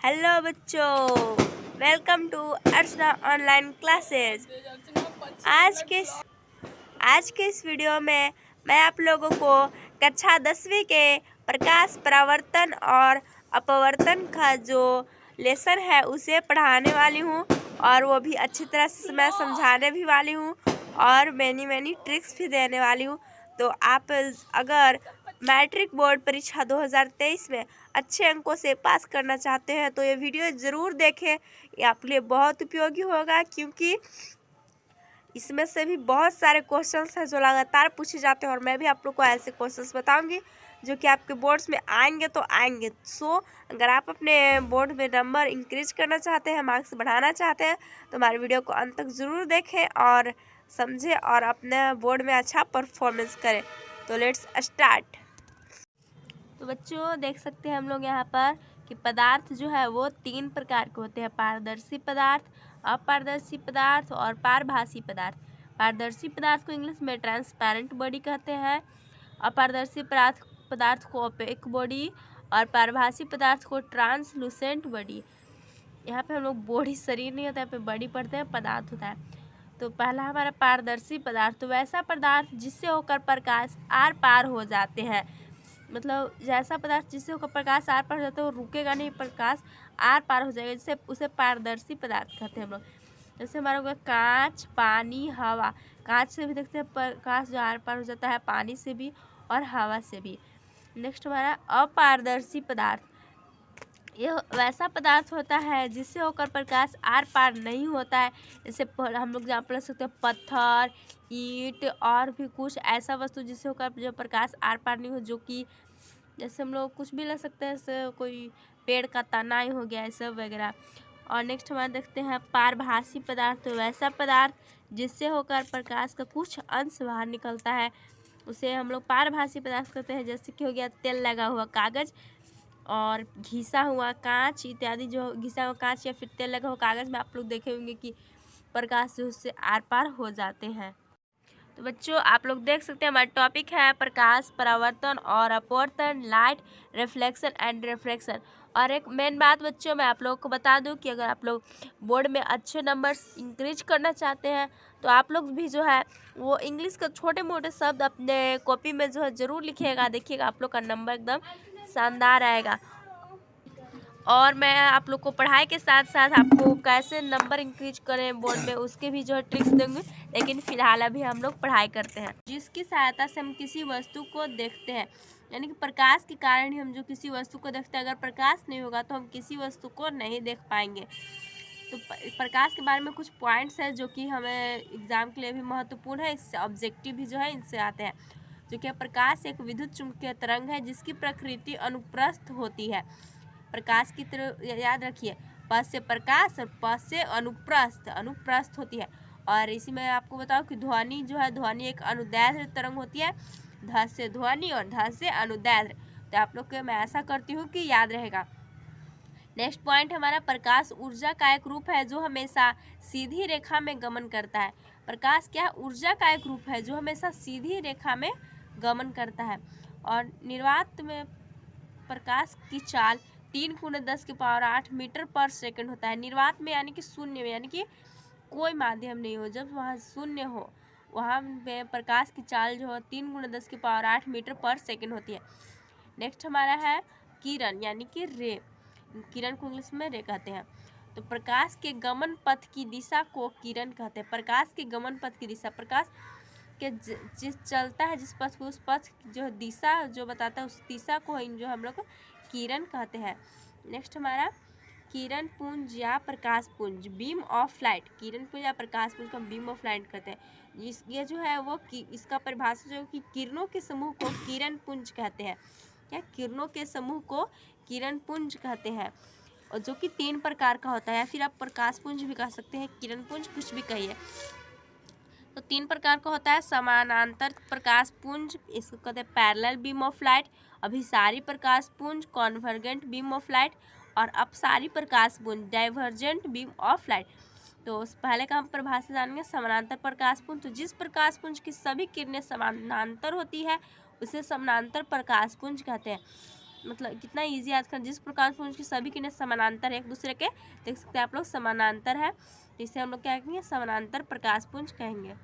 Hello बच्चों, welcome to Archana online classes. आज के इस वीडियो में मैं आप लोगों को कक्षा 10वीं के प्रकाश परावर्तन और अपवर्तन का जो लेसन है उसे पढ़ाने वाली हूँ, और वो भी अच्छी तरह से मैं समझाने भी वाली हूँ और मैनी ट्रिक्स भी देने वाली हूँ। तो आप अगर मैट्रिक बोर्ड परीक्षा 2023 में अच्छे अंकों से पास करना चाहते हैं तो ये वीडियो ज़रूर देखें। ये आपके लिए बहुत उपयोगी होगा, क्योंकि इसमें से भी बहुत सारे क्वेश्चंस हैं जो लगातार पूछे जाते हैं, और मैं भी आप लोग को ऐसे क्वेश्चंस बताऊंगी जो कि आपके बोर्ड्स में आएंगे तो आएंगे। सो अगर आप अपने बोर्ड में नंबर इंक्रीज करना चाहते हैं, मार्क्स बढ़ाना चाहते हैं, तो हमारे वीडियो को अंत तक ज़रूर देखें और समझें और अपने बोर्ड में अच्छा परफॉर्मेंस करें। तो लेट्स स्टार्ट। तो बच्चों देख सकते हैं हम लोग यहाँ पर कि पदार्थ जो है वो 3 प्रकार के होते हैं: पारदर्शी पदार्थ, अपारदर्शी पदार्थ और पारभासी पदार्थ। पारदर्शी पदार्थ को इंग्लिश में ट्रांसपेरेंट बॉडी कहते हैं, अपारदर्शी पदार्थ को ओपेक बॉडी और पारभासी पदार्थ को ट्रांसलूसेंट बॉडी। यहाँ पे हम लोग बॉडी शरीर नहीं होता है, यहाँ पे बॉडी पढ़ते हैं, पदार्थ होता है। तो पहला हमारा पारदर्शी पदार्थ, तो वैसा पदार्थ जिससे होकर प्रकाश आर पार हो जाते हैं। मतलब जैसा पदार्थ जिससे होकर प्रकाश आर पार हो जाता है वो रुकेगा नहीं, प्रकाश आर पार हो जाएगा, जिससे उसे पारदर्शी पदार्थ कहते हैं हम लोग। जैसे हमारा होगा कांच, पानी, हवा। कांच से भी देखते हैं प्रकाश जो आर पार हो जाता है, पानी से भी और हवा से भी। नेक्स्ट हमारा अपारदर्शी पदार्थ, ये वैसा पदार्थ होता है जिससे होकर प्रकाश आर पार नहीं होता है। जैसे हम लोग एग्जाम्पल ले सकते हैं पत्थर, ईंट और भी कुछ ऐसा वस्तु जिससे होकर जो प्रकाश आर पार नहीं हो, जो कि जैसे हम लोग कुछ भी ले सकते हैं, जैसे कोई पेड़ का तना ही हो गया, ऐसा वगैरह। और नेक्स्ट हमारा देखते हैं पारभासी पदार्थ, तो वैसा पदार्थ जिससे होकर प्रकाश का कुछ अंश बाहर निकलता है, उसे हम लोग पारभासी पदार्थ कहते हैं। जैसे कि हो गया तेल लगा हुआ कागज़ और घिसा हुआ कांच इत्यादि। जो घिसा हुआ कांच या फिर तेल लगा हुआ कागज़ में आप लोग देखे होंगे कि प्रकाश जो उससे आर पार हो जाते हैं। तो बच्चों आप लोग देख सकते हैं हमारा टॉपिक है प्रकाश परावर्तन और अपवर्तन, लाइट रिफ्लेक्शन एंड रिफ्रैक्शन। और एक मेन बात बच्चों मैं आप लोगों को बता दूं कि अगर आप लोग बोर्ड में अच्छे नंबर्स इंक्रीज करना चाहते हैं तो आप लोग भी जो है वो इंग्लिश के छोटे मोटे शब्द अपने कॉपी में जो है ज़रूर लिखिएगा। देखिएगा आप लोग का नंबर एकदम शानदार आएगा। और मैं आप लोग को पढ़ाई के साथ साथ आपको कैसे नंबर इंक्रीज करें बोर्ड में उसके भी जो है ट्रिक्स देंगे। लेकिन फिलहाल अभी हम लोग पढ़ाई करते हैं, जिसकी सहायता से हम किसी वस्तु को देखते हैं, यानी कि प्रकाश के कारण ही हम जो किसी वस्तु को देखते हैं। अगर प्रकाश नहीं होगा तो हम किसी वस्तु को नहीं देख पाएंगे। तो प्रकाश के बारे में कुछ पॉइंट्स हैं जो कि हमें एग्जाम के लिए भी महत्वपूर्ण है, इससे ऑब्जेक्टिव भी जो है इनसे आते हैं। जो कि प्रकाश एक विद्युत चुंबकीय तरंग है जिसकी प्रकृति अनुप्रस्थ होती है। प्रकाश की तरह याद रखिए, प से प्रकाश और प से अनुप्रस्थ होती है। और इसी में आपको बताओ कि ध्वनि जो है, ध्वनि एक अनुदैर्ध्य तरंग होती है। ध से ध्वनि और ध से अनुदैर्ध्य। तो आप लोग को मैं ऐसा करती हूँ कि याद रहेगा। नेक्स्ट पॉइंट हमारा प्रकाश ऊर्जा का एक रूप है जो हमेशा सीधी रेखा में गमन करता है। प्रकाश क्या ऊर्जा का एक रूप है जो हमेशा सीधी रेखा में गमन करता है। और निर्वात में प्रकाश की चाल 3×10⁸ मीटर पर सेकंड होता है। निर्वात में यानी कि शून्य में, यानी कि कोई माध्यम नहीं हो, जब वहाँ शून्य हो वहाँ पे प्रकाश की चाल जो है 3×10⁸ मीटर पर सेकंड होती है। नेक्स्ट हमारा है किरण, यानी कि रे। किरण को इंग्लिश में रे कहते हैं। तो प्रकाश के गमन पथ की दिशा को किरण कहते हैं। प्रकाश के गमन पथ की दिशा, प्रकाश के जिस चलता है जिस पथ को, उस पथ जो दिशा जो बताता है उस दिशा को जो हम लोग किरण कहते हैं। नेक्स्ट हमारा किरण पुंज या प्रकाश पुंज, बीम ऑफ लाइट। किरण पुंज या प्रकाश पुंज को हम बीम ऑफ लाइट कहते हैं। ये जो है वो इसका परिभाषा जो कि किरणों के समूह को किरण पुंज कहते हैं। क्या किरणों के समूह को किरण पुंज कहते हैं, और जो कि 3 प्रकार का होता है, या फिर आप प्रकाश पुंज भी कह सकते हैं, किरण पुंज कुछ भी कहिए। तो 3 प्रकार का होता है: समानांतर प्रकाश पुंज, इसको कहते हैं पैरेलल बीम ऑफ लाइट; अभिसारी प्रकाश पुंज, कॉन्वर्जेंट बीम ऑफ लाइट; और अपसारी प्रकाश पुंज, डाइवर्जेंट बीम ऑफ लाइट। तो पहले का हम परिभाषा जानेंगे समानांतर प्रकाश पुंज। तो जिस प्रकाश पुंज की सभी किरणें समानांतर होती है उसे समानांतर प्रकाश पुंज कहते हैं। मतलब कितना इजी याद कर, जिस प्रकाश पुंज की सभी किरणें समानांतर है एक दूसरे के, देख सकते हैं आप लोग समानांतर है, इसे हम लोग क्या कहेंगे, समानांतर प्रकाश पुंज कहेंगे।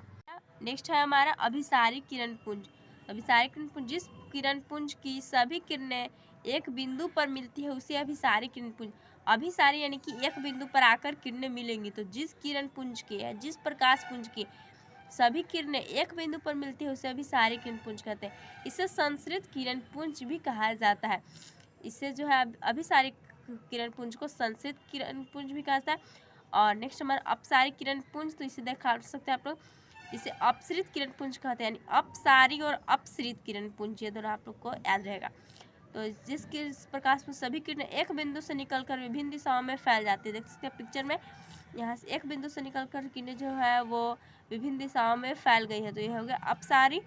नेक्स्ट है हमारा अभिसारी किरण पुंज। अभिसारी किरण पुंज, जिस किरण पुंज की सभी किरणें एक बिंदु पर मिलती है उसे अभिसारी किरण पुंज। अभिसारी यानी कि एक बिंदु पर आकर किरणें मिलेंगी, तो जिस किरण पुंज के या जिस प्रकाश पुंज की सभी किरणें एक बिंदु पर मिलती है उसे अभिसारी किरण पुंज कहते हैं। इसे संश्रित किरण पुंज भी कहा जाता है। इसे जो है अभिसारी किरण पुंज को संश्रित किरण पुंज भी कहा जाता है। और नेक्स्ट हमारा अपसारी किरण पुंज, तो इसे देखा सकते हैं आप लोग, इसे अपसरित किरण पुंज कहते हैं, यानी अपसारी और अपसरित किरण पुंज, ये दोनों आप लोग को याद रहेगा। तो जिस प्रकाश में सभी किरणें एक बिंदु से निकलकर विभिन्न दिशाओं में फैल जाती है, देख सकते हैं पिक्चर में, यहाँ से एक बिंदु से निकलकर किरणें जो है वो विभिन्न दिशाओं में फैल गई है, तो यह हो गया अपसारी।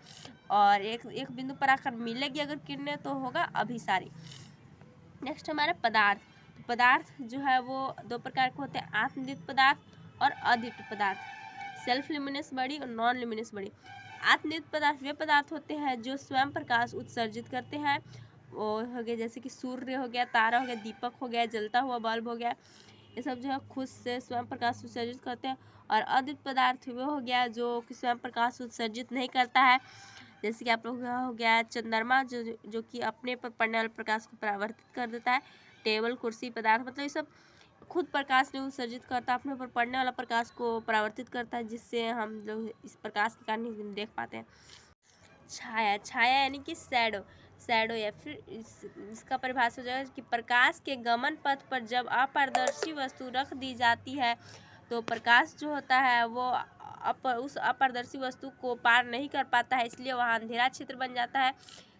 और एक बिंदु पर आकर मिलेगी अगर किरणें तो होगा अभिसारी। नेक्स्ट हमारा पदार्थ। तो पदार्थ जो है वो दो प्रकार के होते हैं, आत्मदीप्त पदार्थ और अदीप्त पदार्थ। सेल्फ ल्यूमिनस बॉडी और नॉन ल्यूमिनस बॉडी। आत्मदीप्त पदार्थ वे पदार्थ होते हैं जो स्वयं प्रकाश उत्सर्जित करते हैं, वो हो गया जैसे कि सूर्य हो गया, तारा हो गया, दीपक हो गया, जलता हुआ बल्ब हो गया, ये सब जो है खुद से स्वयं प्रकाश उत्सर्जित करते हैं। और अदीप्त पदार्थ वो हो गया जो कि स्वयं प्रकाश उत्सर्जित नहीं करता है, जैसे कि आप लोग हो गया चंद्रमा जो कि अपने पर पड़ने वाले प्रकाश को परावर्तित कर देता है। टेबल, कुर्सी, पदार्थ, मतलब ये सब खुद प्रकाश नहीं उत्सर्जित करता, अपने पर पड़ने वाला प्रकाश को परावर्तित करता है, जिससे हम लोग इस प्रकाश के कारण ही देख पाते हैं। छाया, छाया यानी कि शैडो, शैडो या फिर इसका परिभाषा हो जाएगा कि प्रकाश के गमन पथ पर जब अपारदर्शी वस्तु रख दी जाती है तो प्रकाश जो होता है वो उस अपारदर्शी वस्तु को पार नहीं कर पाता है, इसलिए वहाँ अंधेरा क्षेत्र बन जाता है,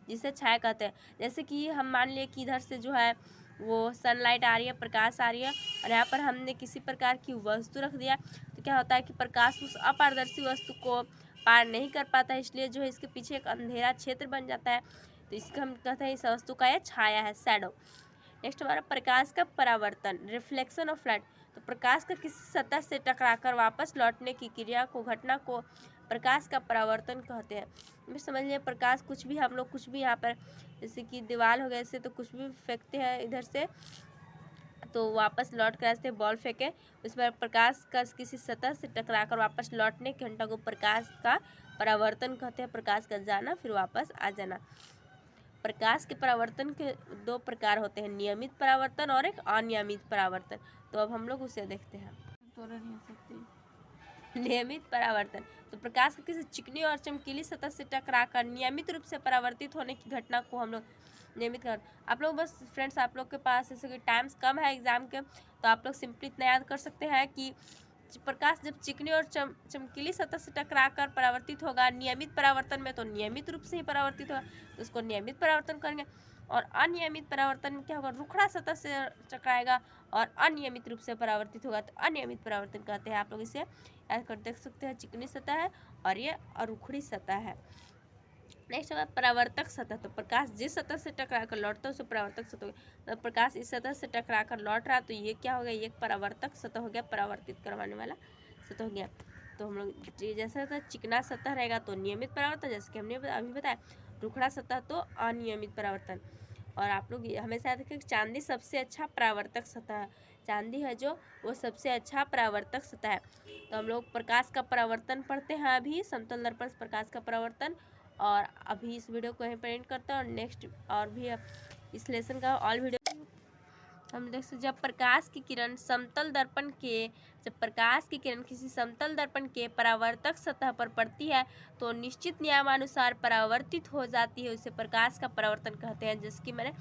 जिसे छाया कहते हैं। जैसे कि हम मान लिए कि इधर से जो है वो सनलाइट आ रही है, प्रकाश आ रही है, और यहाँ पर हमने किसी प्रकार की वस्तु रख दिया, तो क्या होता है कि प्रकाश उस अपारदर्शी वस्तु को पार नहीं कर पाता है, इसलिए जो है इसके पीछे एक अंधेरा क्षेत्र बन जाता है, तो इसका हम कहते हैं इस वस्तु का यह छाया है, शैडो। नेक्स्ट हमारा प्रकाश का परावर्तन, रिफ्लेक्शन ऑफ लाइट। तो प्रकाश का किसी सतह से टकराकर वापस लौटने की क्रिया को, घटना को प्रकाश का परावर्तन कहते हैं। मैं समझ लिया प्रकाश कुछ भी, हम लोग कुछ भी यहाँ पर जैसे कि दीवार हो गया ऐसे, तो कुछ भी फेंकते हैं इधर से तो वापस लौट कर ऐसे बॉल फेंके, उस पर प्रकाश का किसी सतह से टकराकर वापस लौटने की घटना को प्रकाश का परावर्तन कहते हैं। प्रकाश का जाना फिर वापस आ जाना। प्रकाश के परावर्तन के दो प्रकार होते हैं, नियमित परावर्तन और एक अनियमित परावर्तन। तो अब हम लोग उसे देखते हैं। नियमित परावर्तन, तो प्रकाश की किसी चिकनी और चमकीली सतह से टकराकर नियमित रूप से परावर्तित होने की घटना को हम लोग नियमित कर। आप लोग बस फ्रेंड्स, आप लोग के पास जैसे कि टाइम्स कम है एग्जाम के, तो आप लोग सिंपली इतना याद कर सकते हैं कि प्रकाश जब चिकनी और चमकीली सतह से टकराकर परावर्तित होगा नियमित परावर्तन में, तो नियमित रूप से ही परावर्तित होगा, तो उसको नियमित परावर्तन करेंगे। और अनियमित परावर्तन में क्या होगा, रुखड़ा सतह से टकराएगा और अनियमित रूप से परावर्तित होगा, तो अनियमित परावर्तन कहते हैं। आप लोग इसे याद कर देख सकते हैं, चिकनी सतह है और ये रुखड़ी सतह है। नेक्स्ट है परावर्तक सतह। तो प्रकाश जिस सतह से टकराकर लौटता है उसे परावर्तक सतह हो गया। तो प्रकाश इस सतह से टकराकर लौट रहा, तो ये क्या हो गया, ये परावर्तक सतह हो गया, परावर्तित करवाने वाला सतह हो गया। तो हम लोग जैसा चिकना सतह रहेगा तो नियमित परावर्तन, जैसे कि हमने अभी बताया, रुखड़ा सतह तो अनियमित परावर्तन। और आप लोग हमेशा याद रखें चांदी सबसे अच्छा परावर्तक सतह है, चांदी है जो वो सबसे अच्छा परावर्तक सतह है। तो हम लोग प्रकाश का परावर्तन पढ़ते हैं अभी, समतल दर्पण से प्रकाश का परावर्तन, और अभी इस वीडियो को यहीं पर एंड करते हैं, और नेक्स्ट और भी इस लेसन का ऑल वीडियो हम देख सकते। जब प्रकाश की किरण समतल दर्पण के जब प्रकाश की किरण किसी समतल दर्पण के परावर्तक सतह पर पड़ती है तो निश्चित नियमानुसार परावर्तित हो जाती है, उसे प्रकाश का परावर्तन कहते हैं, जैसे कि मैंने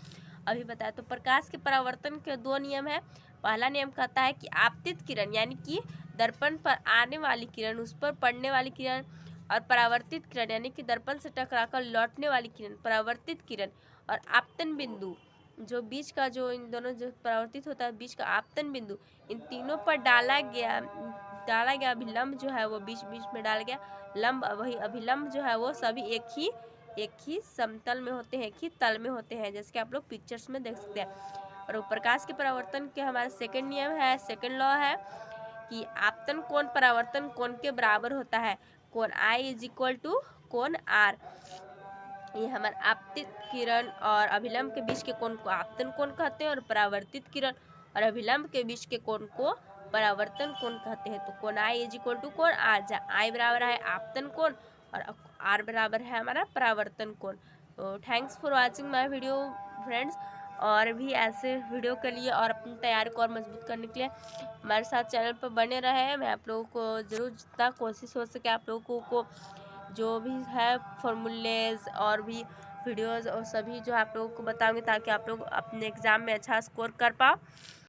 अभी बताया। तो प्रकाश के परावर्तन के दो नियम है। पहला नियम कहता है कि आपतित किरण यानी कि दर्पण पर आने वाली किरण, उस पर पड़ने वाली किरण, और परावर्तित किरण यानी कि दर्पण से टकराकर लौटने वाली किरण, परावर्तित किरण, और आपतन बिंदु जो बीच का, जो इन दोनों जो परावर्तित होता है बीच का आपतन बिंदु, इन तीनों पर डाला गया अभिलंब जो है वो बीच बीच में डाला गया लंब, वही अभिलंब जो है वो सभी एक ही समतल में होते हैं, एक ही तल में होते हैं, जैसे कि आप लोग पिक्चर्स में देख सकते हैं। और प्रकाश के परावर्तन के हमारा सेकंड नियम है, सेकंड लॉ है कि आपतन कोण परावर्तन कोण के बराबर होता है, कोण I = कोण R। ये हमारे आपतित किरण और अभिलंब के बीच के कोण को आपतन कोण कहते हैं, और परावर्तित किरण और अभिलंब के बीच के कोण को परावर्तन कोण कहते हैं। तो कोण आई इज इक्वल टू कोण आर, जहाँ आई बराबर है आपतन कोण और आर बराबर है हमारा परावर्तन कोण। तो thanks for watching my video friends. और भी ऐसे वीडियो के लिए और अपनी तैयारी को और मजबूत करने के लिए हमारे साथ चैनल पर बने रहे। मैं आप लोगों को ज़रूर जितना कोशिश हो सके आप लोगों को जो भी है फॉर्मूलेज और भी वीडियोज़ और सभी जो आप लोगों को बताऊंगी, ताकि आप लोग अपने एग्ज़ाम में अच्छा स्कोर कर पाओ।